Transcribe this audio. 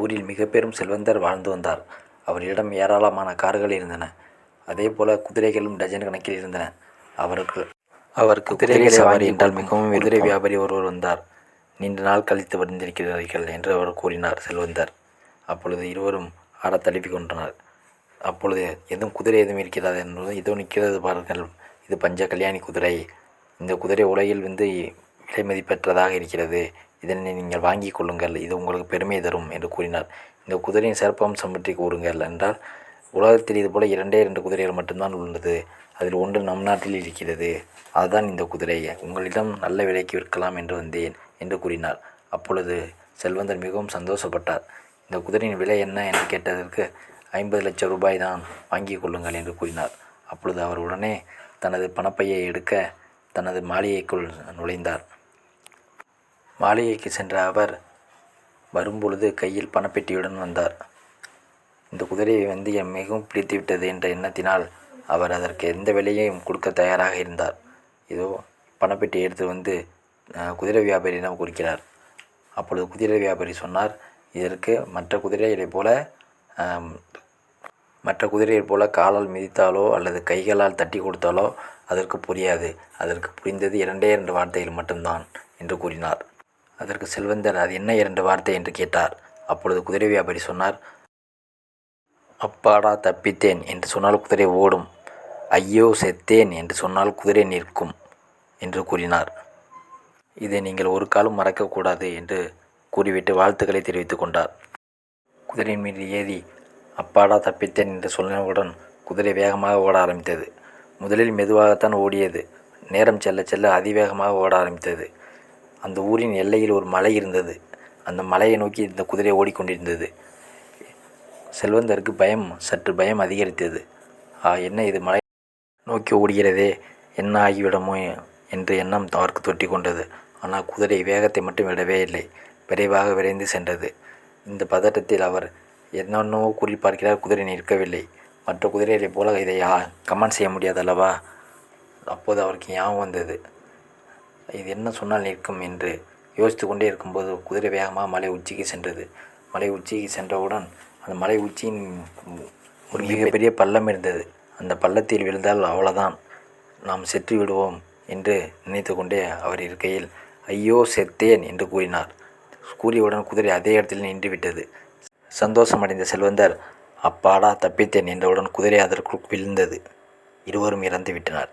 ஊரில் மிக பெரும் செல்வந்தர் வாழ்ந்து வந்தார். அவரிடம் ஏராளமான கார்கள் இருந்தன. அதே போல குதிரைகளும் டஜன் கணக்கில் இருந்தன. அவருக்கு குதிரை சவாரி என்றால் மிகவும் குதிரை வியாபாரி ஒருவர் வந்தார். நீண்ட நாள் கழித்து வந்திருக்கிறீர்கள் என்று அவர் கூறினார் செல்வந்தர். அப்பொழுது இருவரும் ஆடத் தழுவி கொண்டனர். அப்பொழுது குதிரை எதுவும் இருக்கிறதா என்பது, இதோ நிற்கிறது பாருங்கள், இது பஞ்ச கல்யாணி குதிரை. இந்த குதிரை உலகில் விலை மதிப்பற்றதாக இருக்கிறது. இதனை நீங்கள் வாங்கி கொள்ளுங்கள், இது உங்களுக்கு பெருமை தரும் என்று கூறினார். இந்த குதிரையின் சிறப்பம்சம் பற்றி கூறுங்கள் என்றால், உலகத்தில் இதுபோல 2 குதிரைகள் மட்டும்தான் உள்ளது. அதில் ஒன்று நம் நாட்டில் இருக்கிறது. அதுதான் இந்த குதிரை. உங்களிடம் நல்ல விலைக்கு விற்கலாம் என்று வந்தேன் என்று கூறினார். அப்பொழுது செல்வந்தர் மிகவும் சந்தோஷப்பட்டார். இந்த குதிரையின் விலை என்ன என்று கேட்டதற்கு 50 லட்சம் ரூபாய் தான், வாங்கி கொள்ளுங்கள் என்று கூறினார். அப்பொழுது அவர் உடனே தனது பணப்பையை எடுக்க தனது மாளிகைக்குள் நுழைந்தார். மாளிகைக்கு சென்ற அவர் வரும்பொழுது கையில் பணப்பெட்டியுடன் வந்தார். இந்த குதிரையை மிகவும் பிடித்துவிட்டது என்ற எண்ணத்தினால் அவர் அதற்கு எந்த விலையையும் கொடுக்க தயாராக இருந்தார். இதோ பணப்பெட்டியை எடுத்து குதிரை வியாபாரியிடம் கொடுக்கிறார். அப்பொழுது குதிரை வியாபாரி சொன்னார், இதற்கு மற்ற குதிரையைப் போல காலால் மிதித்தாலோ அல்லது கைகளால் தட்டி கொடுத்தாலோ அதற்கு புரியாது. அதற்கு புரிந்தது 2 வார்த்தைகள் மட்டும்தான் என்று கூறினார். அதற்கு செல்வந்தர், அது என்ன 2 வார்த்தை என்று கேட்டார். அப்பொழுது குதிரை வியாபாரி சொன்னார், அப்பாடா தப்பித்தேன் என்று சொன்னால் குதிரை ஓடும், ஐயோ செத்தேன் என்று சொன்னால் குதிரை நிற்கும் என்று கூறினார். இதை நீங்கள் ஒரு காலம் மறக்கக்கூடாது என்று கூறிவிட்டு வாழ்த்துக்களை தெரிவித்துக் கொண்டார். குதிரையின் மீது ஏறி அப்பாடா தப்பித்தேன் என்று சொன்னவுடன் குதிரை வேகமாக ஓட ஆரம்பித்தது. முதலில் மெதுவாகத்தான் ஓடியது. நேரம் செல்ல செல்ல அதிவேகமாக ஓட ஆரம்பித்தது. அந்த ஊரின் எல்லையில் ஒரு மலை இருந்தது. அந்த மலையை நோக்கி இந்த குதிரை ஓடிக்கொண்டிருந்தது. செல்வந்தருக்கு சற்று பயம் அதிகரித்தது. என்ன இது, மலை நோக்கி ஓடுகிறதே, என்ன ஆகிவிடுமோ என்ற எண்ணம் அவருக்கு தொட்டி கொண்டது. ஆனால் குதிரை வேகத்தை மட்டும் விடவே இல்லை, விரைவாக விரைந்து சென்றது. இந்த பதட்டத்தில் அவர் என்னென்னவோ கூறி பார்க்கிறார். குதிரை நிற்கவில்லை. மற்ற குதிரைகளைப் போல இதை கமெண்ட் செய்ய முடியாதல்லவா? அப்போது அவருக்கு ஞாபகம் வந்தது, இது என்ன சொன்னால் நிற்கும் என்று யோசித்து கொண்டே இருக்கும்போது குதிரை வேகமாக மலை உச்சிக்கு சென்றது. மலை உச்சிக்கு சென்றவுடன் அந்த மலை உச்சியின் ஒரு மிகப்பெரிய பள்ளம் இருந்தது. அந்த பள்ளத்தில் விழுந்தால் அவ்வளோதான், நாம் சென்று விடுவோம் என்று நினைத்து கொண்டே அவர் இருக்கையில் ஐயோ செத்தேன் என்று கூறினார். கூறியவுடன் குதிரை அதே இடத்தில் நின்றுவிட்டது. சந்தோஷமடைந்த செல்வந்தர் அப்பாடா தப்பித்தேன் என்றவுடன் குதிரை அதற்குள் விழுந்தது. இருவரும் இறந்து விட்டனர்.